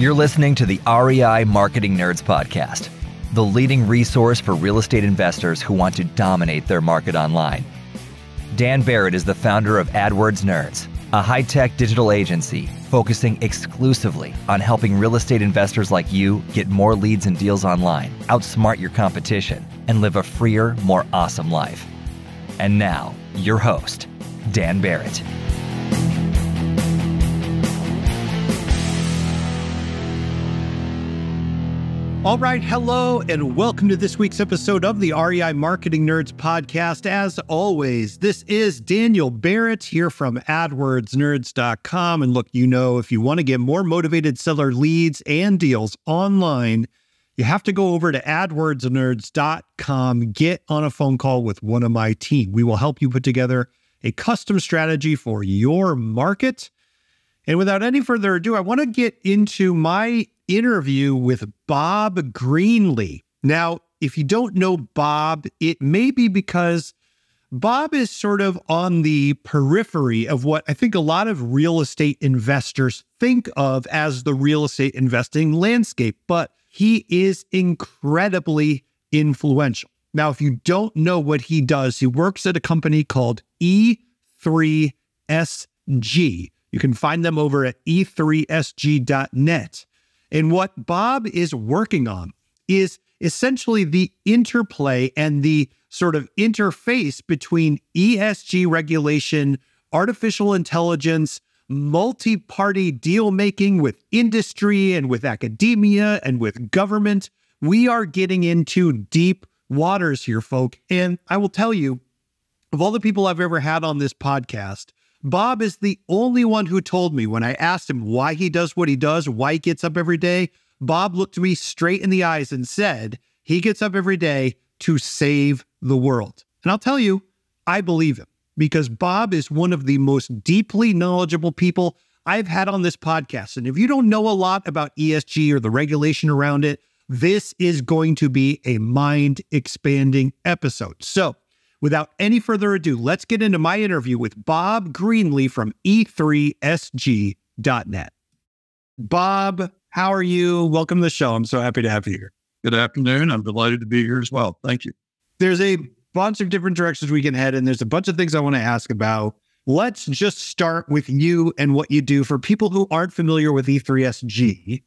You're listening to the REI Marketing Nerds podcast, the leading resource for real estate investors who want to dominate their market online. Dan Barrett is the founder of AdWords Nerds, a high-tech digital agency focusing exclusively on helping real estate investors like you get more leads and deals online, outsmart your competition, and live a freer, more awesome life. And now, your host, Dan Barrett. All right, hello, and welcome to this week's episode of the REI Marketing Nerds podcast. As always, this is Daniel Barrett here from AdWordsNerds.com. And look, if you want to get more motivated seller leads and deals online, you have to go over to AdWordsNerds.com, get on a phone call with one of my team. We will help you put together a custom strategy for your market. And without any further ado, I want to get into my interview with Bob Greenlee. Now, if you don't know Bob, it may be because Bob is sort of on the periphery of what I think a lot of real estate investors think of as the real estate investing landscape, but he is incredibly influential. Now, if you don't know what he does, he works at a company called E3SG. You can find them over at E3SG.net. And what Bob is working on is essentially the interplay and the sort of interface between ESG regulation, artificial intelligence, multi-party deal making with industry and with academia and with government. We are getting into deep waters here, folk. And I will tell you, of all the people I've ever had on this podcast, Bob is the only one who told me when I asked him why he does what he does, why he gets up every day. Bob looked me straight in the eyes and said, he gets up every day to save the world. And I'll tell you, I believe him because Bob is one of the most deeply knowledgeable people I've had on this podcast. And if you don't know a lot about ESG or the regulation around it, this is going to be a mind-expanding episode. So, without any further ado, let's get into my interview with Bob Greenlee from E3SG.net. Bob, how are you? Welcome to the show. I'm so happy to have you here. Good afternoon. I'm delighted to be here as well. Thank you. There's a bunch of different directions we can head, and there's a bunch of things I want to ask about. Let's just start with you and what you do. For people who aren't familiar with E3SG,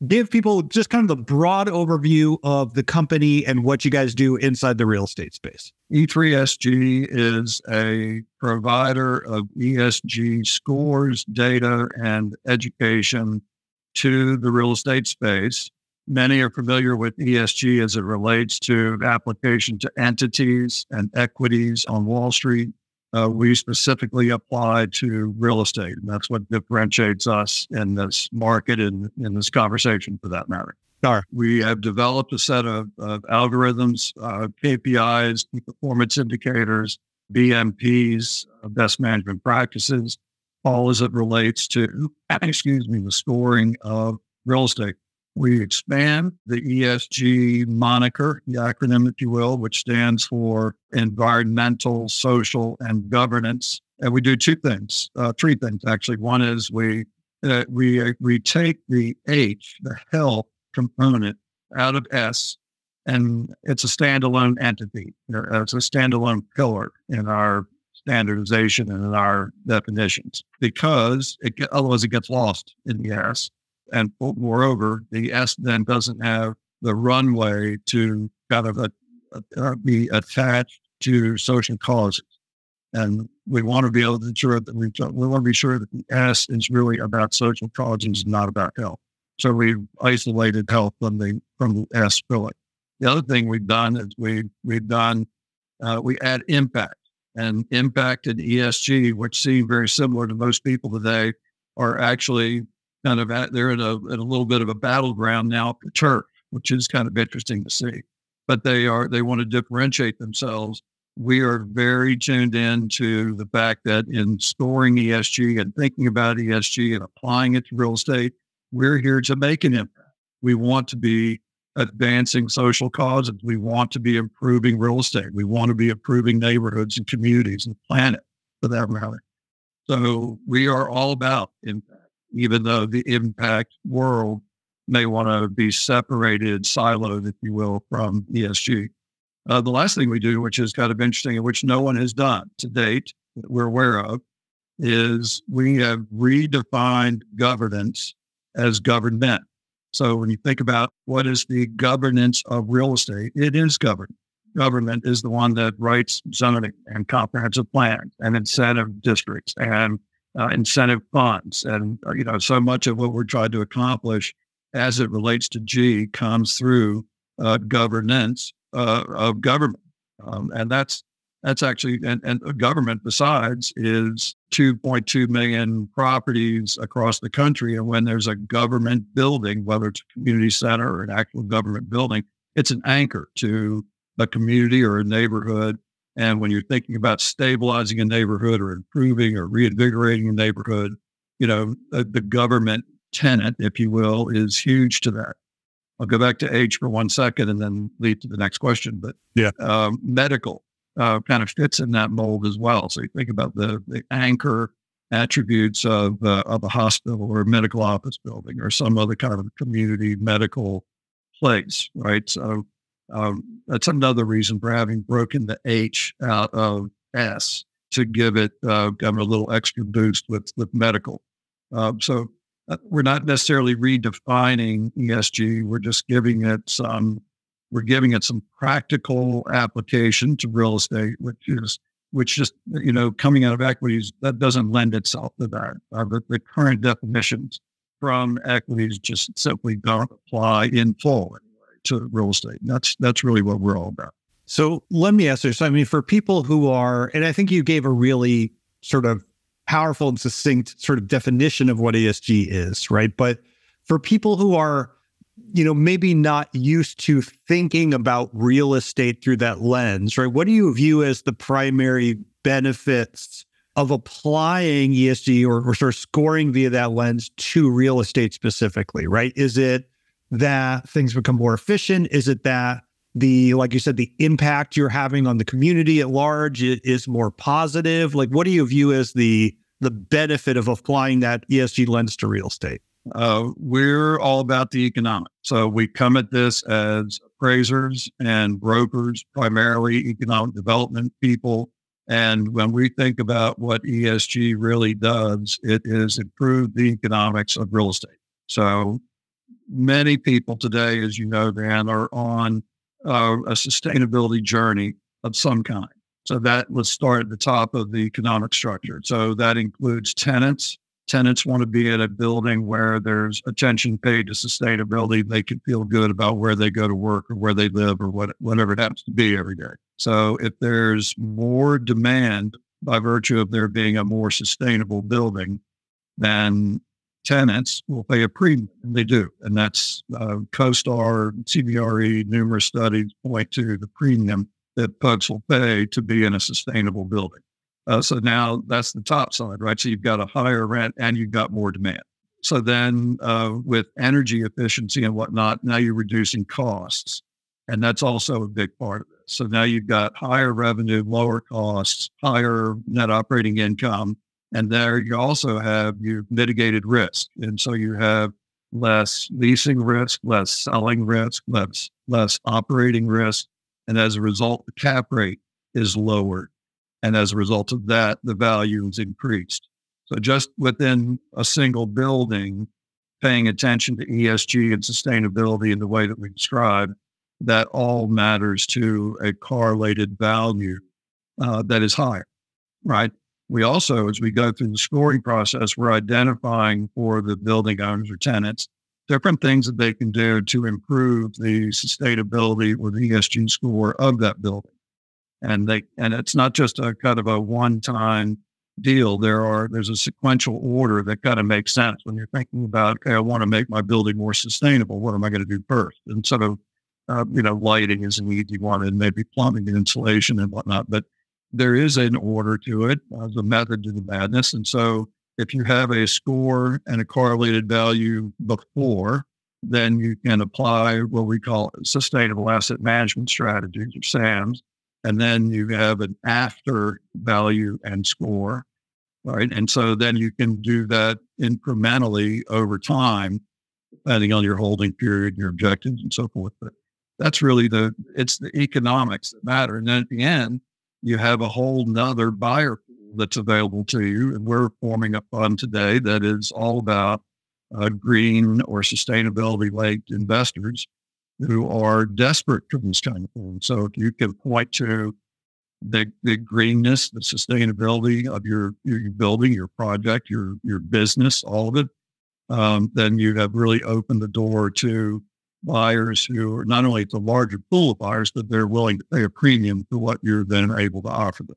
give people just kind of the broad overview of the company and what you guys do inside the real estate space. E3SG is a provider of ESG scores, data, and education to the real estate space. Many are familiar with ESG as it relates to application to entities and equities on Wall Street. We specifically apply to real estate, and that's what differentiates us in this market and in this conversation, for that matter. Sure. We have developed a set of algorithms, KPIs, key performance indicators, BMPs, best management practices, all as it relates to, the scoring of real estate. We expand the ESG moniker, the acronym, if you will, which stands for environmental, social, and governance. And we do three things, actually. One is we take the H, the health component, out of S, and it's a standalone entity. It's a standalone pillar in our standardization and in our definitions, because otherwise it gets lost in the S. And moreover, the S then doesn't have the runway to kind of be attached to social causes. And we want to be able to ensure that we want to be sure that the S is really about social causes, not about health. So we've isolated health from the S pillar. The other thing we've done is we add impact, and impact and ESG, which seem very similar to most people today, are actually they're in a little bit of a battleground now for turf, which is kind of interesting to see. But they want to differentiate themselves. We are very tuned in to the fact that in scoring ESG and thinking about ESG and applying it to real estate, we're here to make an impact. We want to be advancing social causes. We want to be improving real estate. We want to be improving neighborhoods and communities and the planet, for that matter. So we are all about impact, even though the impact world may want to be separated, siloed, if you will, from ESG. The last thing we do, which is kind of interesting and which no one has done to date that we're aware of, is we have redefined governance as government. So when you think about what is the governance of real estate, it is government. Government is the one that writes zoning and comprehensive plans and incentive districts and incentive funds. And, so much of what we're trying to accomplish as it relates to G comes through governance of government. And that's actually, and government besides is 2.2 million properties across the country. And when there's a government building, whether it's a community center or an actual government building, it's an anchor to a community or a neighborhood. And when you're thinking about stabilizing a neighborhood or improving or reinvigorating a neighborhood, the government tenant, if you will, is huge to that. I'll go back to H for 1 second and then lead to the next question. But medical kind of fits in that mold as well. So you think about the anchor attributes of a hospital or a medical office building or some other kind of community medical place, right? So that's another reason for having broken the H out of S to give it a little extra boost with medical. So we're not necessarily redefining ESG. We're just giving it some practical application to real estate, which just, coming out of equities, that doesn't lend itself to that. The current definitions from equities just simply don't apply in full to real estate. That's really what we're all about. So let me ask this. I mean, for people who are, and I think you gave a really sort of powerful and succinct sort of definition of what ESG is, right? But for people who are, maybe not used to thinking about real estate through that lens, right? What do you view as the primary benefits of applying ESG or sort of scoring via that lens to real estate specifically, right? Is it that things become more efficient? Is it that like you said, the impact you're having on the community at large is more positive? Like, what do you view as the benefit of applying that ESG lens to real estate? We're all about the economics. So we come at this as appraisers and brokers, primarily economic development people. And when we think about what ESG really does, it is improve the economics of real estate. So many people today, as you know, Dan, are on a sustainability journey of some kind. So let's start at the top of the economic structure. So that includes tenants. Tenants want to be in a building where there's attention paid to sustainability. They can feel good about where they go to work or where they live or whatever it happens to be every day. So if there's more demand by virtue of there being a more sustainable building, then tenants will pay a premium, and they do. And that's CoStar, CBRE, numerous studies point to the premium that folks will pay to be in a sustainable building. So now that's the top side, right? So you've got a higher rent and you've got more demand. So then with energy efficiency and whatnot, now you're reducing costs. And that's also a big part of this. So now you've got higher revenue, lower costs, higher net operating income. And there you also have your mitigated risk. And so you have less leasing risk, less selling risk, less operating risk. And as a result, the cap rate is lowered. And as a result of that, the value is increased. So just within a single building, paying attention to ESG and sustainability in the way that we described, that all matters to a correlated value that is higher, right? We also, as we go through the scoring process, we're identifying for the building owners or tenants different things that they can do to improve the sustainability or the ESG score of that building. And it's not just a kind of a one-time deal. There's a sequential order that kind of makes sense when you're thinking about, okay, I want to make my building more sustainable. What am I going to do first? And sort of, lighting is an easy one, and maybe plumbing and insulation and whatnot. But there is an order to it, as a method to the madness. And so if you have a score and a correlated value before, then you can apply what we call sustainable asset management strategies, or SAMs. And then you have an after value and score, right? And so then you can do that incrementally over time depending on your holding period, your objectives, and so forth. But that's really it's the economics that matter. And then at the end, you have a whole nother buyer pool that's available to you. And we're forming a fund today that is all about green or sustainability-linked investors who are desperate for this kind of thing. So if you can point to the greenness, the sustainability of your building, your project, your business, all of it, then you have really opened the door to buyers who are not only it's a larger pool of buyers, but they're willing to pay a premium for what you're then able to offer them.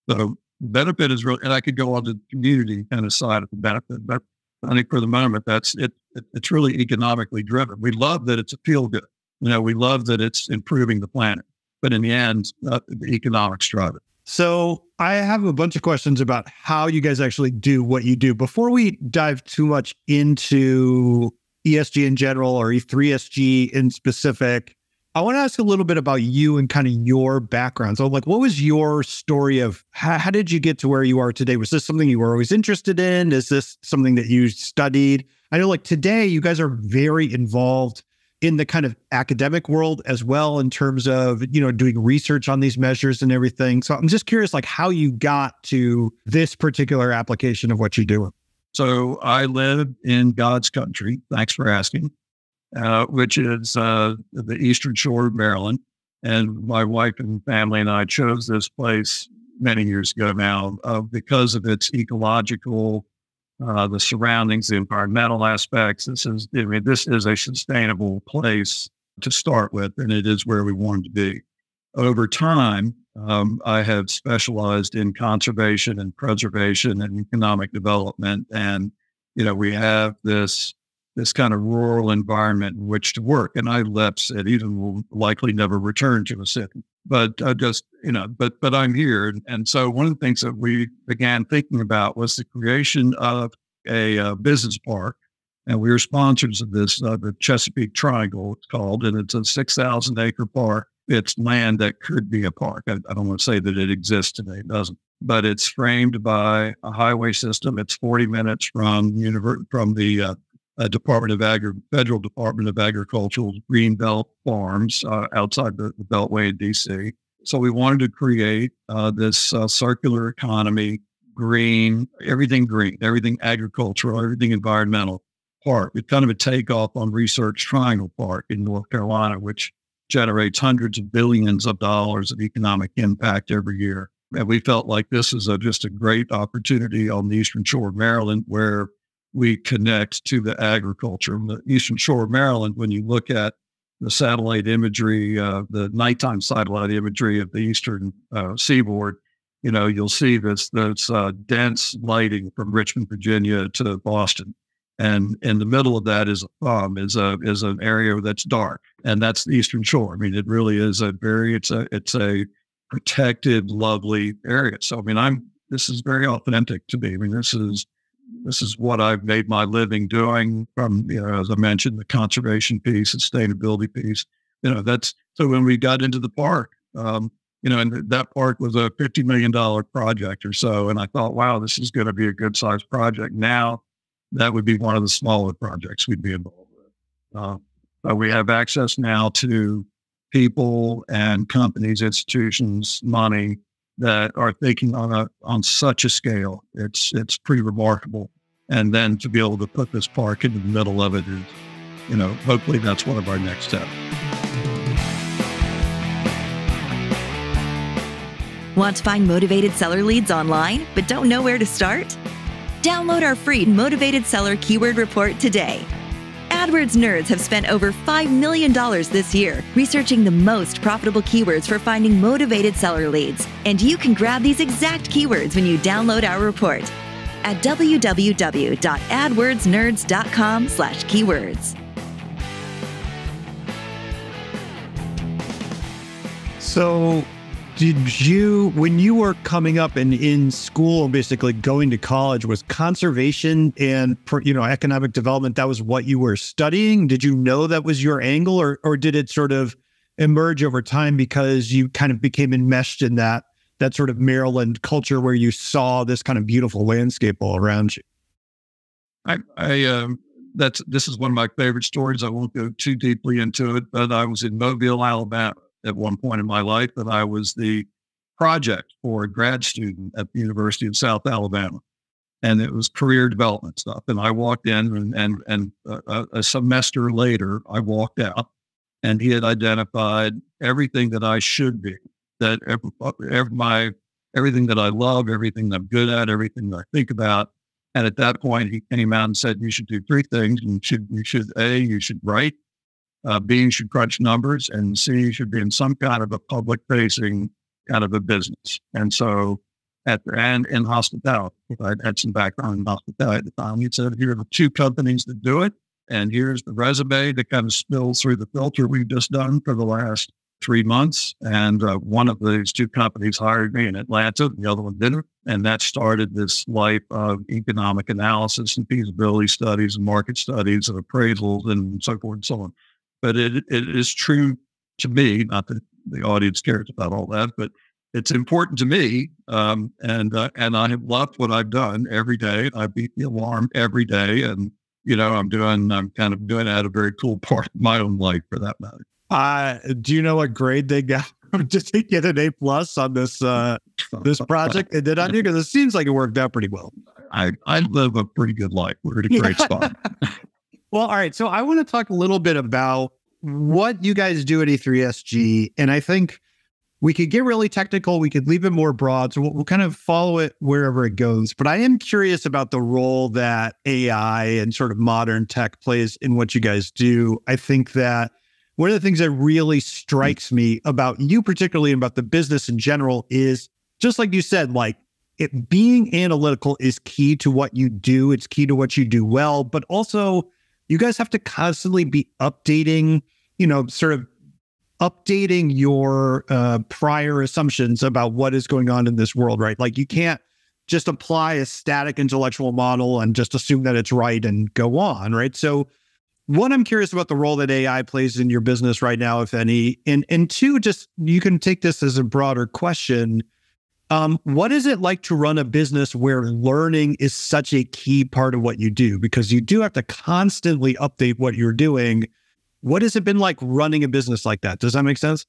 So the benefit is really, and I could go on to the community kind of side of the benefit, but I think for the moment, that's it. It's really economically driven. We love that it's a feel good. We love that it's improving the planet, but in the end, the economics drive it. So I have a bunch of questions about how you guys actually do what you do. Before we dive too much into ESG in general or E3SG in specific, I want to ask a little bit about you and kind of your background. So what was your story of how did you get to where you are today? Was this something you were always interested in? Is this something that you studied? I know today you guys are very involved in the kind of academic world as well in terms of, doing research on these measures and everything. So I'm just curious, how you got to this particular application of what you're doing. So I live in God's country. Thanks for asking. Which is the Eastern Shore of Maryland. And my wife and family and I chose this place many years ago now because of its ecological, the surroundings, the environmental aspects. This is a sustainable place to start with, and it is where we wanted to be. Over time, I have specialized in conservation and preservation and economic development. And, we have this kind of rural environment in which to work. And I left cities and will likely never return to a city. But but I'm here. And so one of the things that we began thinking about was the creation of a business park. And we were sponsors of this, the Chesapeake Triangle, it's called, and it's a 6,000 acre park. It's land that could be a park. I don't want to say that it exists today. It doesn't. But it's framed by a highway system. It's 40 minutes from the Federal Department of Agriculture's Greenbelt Farms outside the Beltway in D.C. So we wanted to create this circular economy, everything agricultural, everything environmental park. It's kind of a takeoff on Research Triangle Park in North Carolina, which generates hundreds of billions of dollars of economic impact every year. And we felt like this is just a great opportunity on the Eastern Shore of Maryland where we connect to the agriculture. In the Eastern Shore of Maryland, when you look at the satellite imagery, the nighttime satellite imagery of the eastern seaboard, you'll see this dense lighting from Richmond, Virginia to Boston. And in the middle of that is is an area that's dark, and that's the Eastern Shore. It really is it's a protected, lovely area. So, this is very authentic to me. This is what I've made my living doing from, as I mentioned, the conservation piece, sustainability piece. So when we got into the park, and that park was a $50 million project or so. And I thought, wow, this is going to be a good sized project. Now that would be one of the smaller projects we'd be involved with. But we have access now to people and companies, institutions, money that are thinking on such a scale. It's pretty remarkable. And then to be able to put this park into the middle of it is, hopefully that's one of our next steps. Want to find motivated seller leads online, but don't know where to start? Download our free Motivated Seller Keyword Report today. AdWords nerds have spent over $5 million this year researching the most profitable keywords for finding motivated seller leads. And you can grab these exact keywords when you download our report at www.adwordsnerds.com/keywords. So when you were coming up and in school, basically going to college, was conservation and, economic development, that was what you were studying? Did you know that was your angle, or did it sort of emerge over time because you kind of became enmeshed in that sort of Maryland culture where you saw this kind of beautiful landscape all around you? this is one of my favorite stories. I won't go too deeply into it, but I was in Mobile, Alabama at one point in my life, and I was the project for a grad student at the University of South Alabama. And it was career development stuff. And I walked in and a semester later, I walked out and he had identified everything that I should be, that everything that I love, everything that I'm good at, everything that I think about. And at that point, he came out and said, you should do three things. You should A, you should write, B, you should crunch numbers, and C, you should be in some kind of a public facing kind of a business. And so and in hospitality, I had some background in hospitality at the time. He said, here are the two companies that do it. And here's the resume that kind of spills through the filter we've just done for the last 3 months. And one of these two companies hired me in Atlanta, and the other one didn't. And that started this life of economic analysis and feasibility studies and market studies and appraisals and so forth and so on. But it is true to me, not that the audience cares about all that, but it's important to me, and I have loved what I've done every day. I beat the alarm every day, and I'm kind of doing that a very cool part of my own life, for that matter. Do you know what grade they got just to get an A+ on this project they did on you? Because it seems like it worked out pretty well. I live a pretty good life. We're in a great spot. Well, all right. So I want to talk a little bit about what you guys do at E3SG, and I think we could get really technical. We could leave it more broad. So we'll kind of follow it wherever it goes. But I am curious about the role that AI and sort of modern tech plays in what you guys do. I think that one of the things that really strikes me about you particularly and about the business in general is, just like you said, like being analytical is key to what you do. It's key to what you do well. But also, you guys have to constantly be updating, sort of updating your prior assumptions about what is going on in this world, right? Like you can't just apply a static intellectual model and just assume that it's right and go on, right? So one, I'm curious about the role that AI plays in your business right now, if any. And two, just you can take this as a broader question. What is it like to run a business where learning is such a key part of what you do? Because you do have to constantly update what you're doing. What has it been like running a business like that? Does that make sense?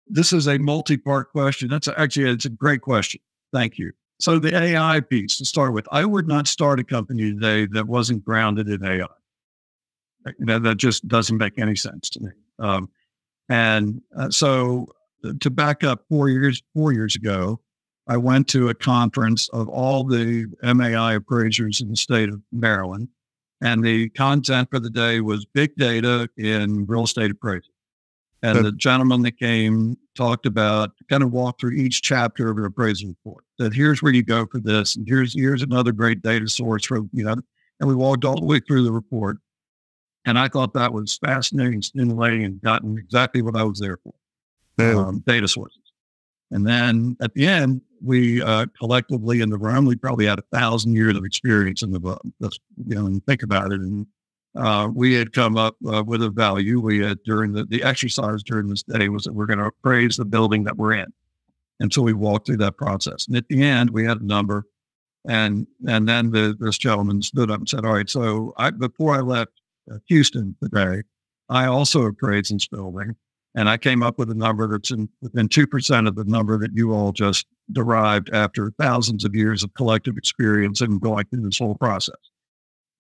This is a multi-part question. It's a great question. Thank you. So the AI piece to start with, I would not start a company today that wasn't grounded in AI. That just doesn't make any sense to me. So to back up 4 years ago, I went to a conference of all the MAI appraisers in the state of Maryland. And the content for the day was big data in real estate appraisal. And the gentleman that came talked about, kind of walked through each chapter of an appraisal report. Said, here's where you go for this. And here's another great data source for, and we walked all the way through the report. And I thought that was fascinating, stimulating, and gotten exactly what I was there for, data sources. And then at the end, we collectively in the room, we probably had 1,000 years of experience in the book. And think about it. And we had come up with a value. We had during the exercise during this day was that we're going to appraise the building that we're in. And so we walked through that process. And at the end, we had a number. And then this gentleman stood up and said, all right, so before I left Houston today, I also appraised this building. And I came up with a number that's within 2% of the number that you all just derived after thousands of years of collective experience and going through this whole process.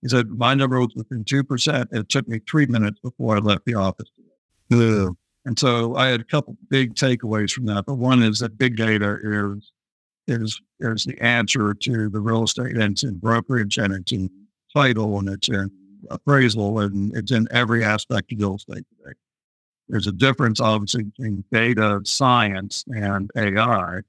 He said, my number was within 2%. And it took me 3 minutes before I left the office today. And so I had a couple big takeaways from that. But one is that big data is the answer to the real estate, and it's in brokerage, and it's in title, and it's in appraisal, and it's in every aspect of real estate today. There's a difference, obviously, between data science and AI,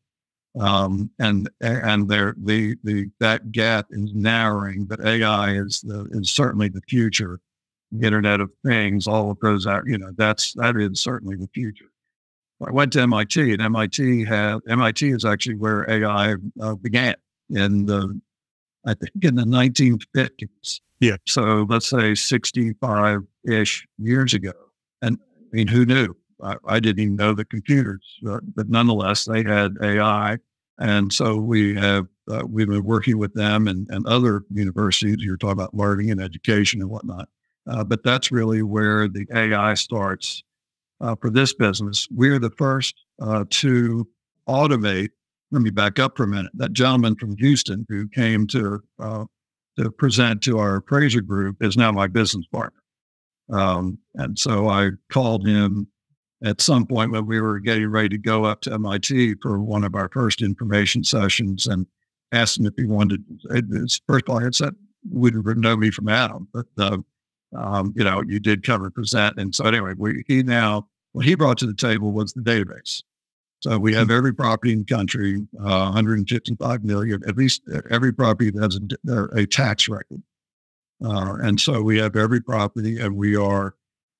and that gap is narrowing. But AI is certainly the future. The Internet of Things, all of those are, that is certainly the future. I went to MIT, and MIT is actually where AI began I think in the 1950s. Yeah. So let's say 65-ish years ago. And I mean, who knew? I didn't even know the computers, but nonetheless, they had AI. And so we've been working with them and other universities. You're talking about learning and education and whatnot. But that's really where the AI starts for this business. We're the first to automate. Let me back up for a minute. That gentleman from Houston who came to present to our appraiser group is now my business partner. And so I called him at some point when we were getting ready to go up to MIT for one of our first information sessions and asked him if he wanted. First of all, I had said, would know me from Adam, but you did come and present. And so anyway, what he brought to the table was the database. So we have every property in the country, 155 million, at least every property that has a tax record. And so we have every property, and we are,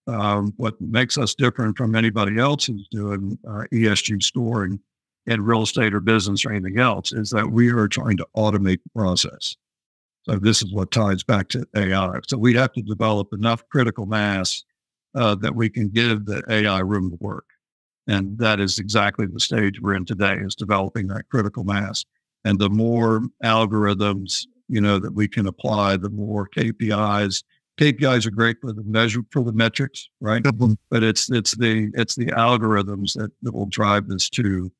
what makes us different from anybody else who's doing ESG scoring in real estate or business or anything else is that we are trying to automate the process. So this is what ties back to AI. So we have to develop enough critical mass that we can give the AI room to work. And that is exactly the stage we're in today, is developing that critical mass. And the more algorithms, that we can apply, the more KPIs. KPIs are great for the metrics, right? But it's the algorithms that will drive this to,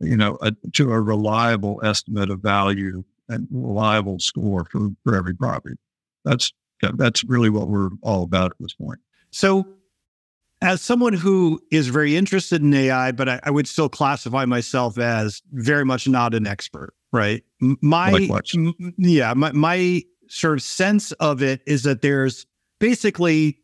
to a reliable estimate of value and reliable score for every property. That's really what we're all about at this point. So as someone who is very interested in AI, but I would still classify myself as very much not an expert, right? My sort of sense of it is that there's basically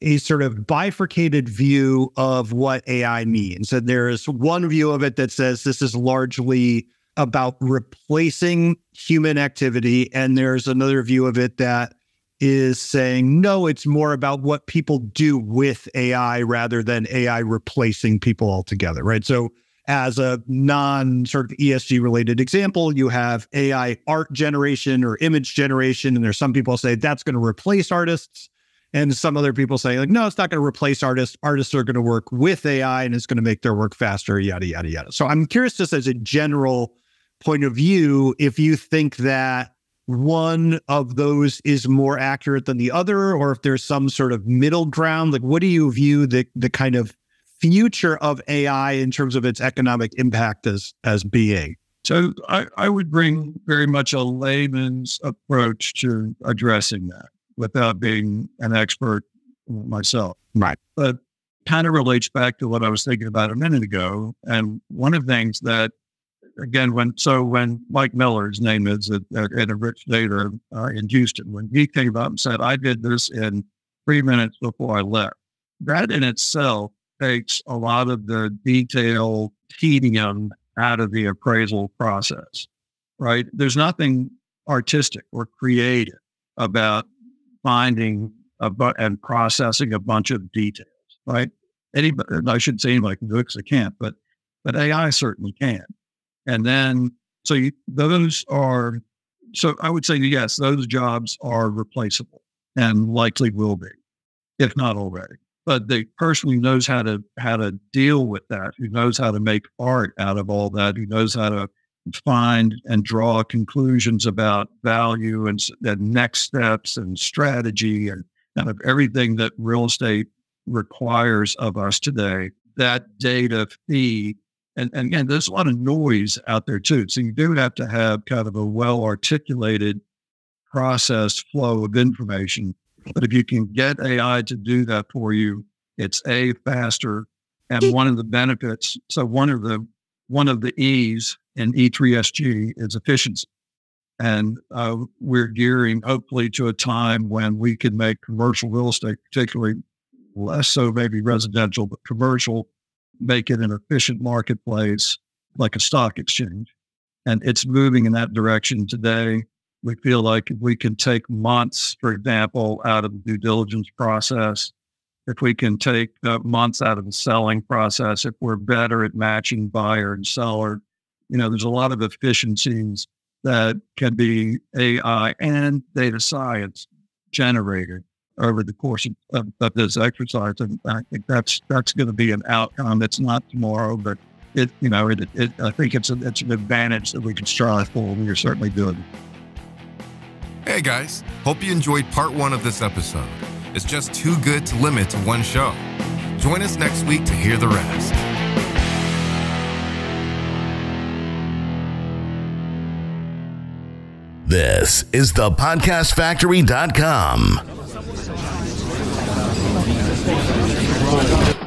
a sort of bifurcated view of what AI means. And there's one view of it that says this is largely about replacing human activity. And there's another view of it that is saying, no, it's more about what people do with AI rather than AI replacing people altogether, right? So as a non-sort of ESG related example, you have AI art generation or image generation, and there's some people say that's going to replace artists, and some other people say, like, no, it's not going to replace artists. Artists are going to work with AI, and it's going to make their work faster, yada, yada, yada. So I'm curious, just as a general point of view, if you think that one of those is more accurate than the other, or if there's some sort of middle ground. Like, what do you view the kind of future of AI in terms of its economic impact as being? So I would bring very much a layman's approach to addressing that without being an expert myself. Right. But kind of relates back to what I was thinking about a minute ago. And one of the things that, again, when Mike Miller, his name is at E3SG Data in Houston, when he came up and said, I did this in 3 minutes before I left, that in itself takes a lot of the detailed tedium out of the appraisal process, right? There's nothing artistic or creative about finding and processing a bunch of details, right? Anybody, I shouldn't say anybody can do it because they can't, but AI certainly can. And then, so I would say, yes, those jobs are replaceable and likely will be, if not already. But the person who knows how to deal with that, who knows how to make art out of all that, who knows how to find and draw conclusions about value and next steps and strategy and kind of everything that real estate requires of us today, that data feed. And again, there's a lot of noise out there too. So you do have to have kind of a well-articulated process flow of information. But if you can get AI to do that for you, it's faster. And one of the benefits, so one of the E's in E3SG is efficiency. And we're gearing hopefully to a time when we can make commercial real estate, particularly less so maybe residential, but commercial, make it an efficient marketplace like a stock exchange. And it's moving in that direction today. We feel like if we can take months, for example, out of the due diligence process, if we can take months out of the selling process, if we're better at matching buyer and seller, there's a lot of efficiencies that can be AI and data science generated over the course of this exercise. And I think that's going to be an outcome that's not tomorrow, but I think it's an advantage that we can strive for. We are certainly doing it. Hey guys, hope you enjoyed part 1 of this episode. is just too good to limit to one show. Join us next week to hear the rest. This is thepodcastfactory.com.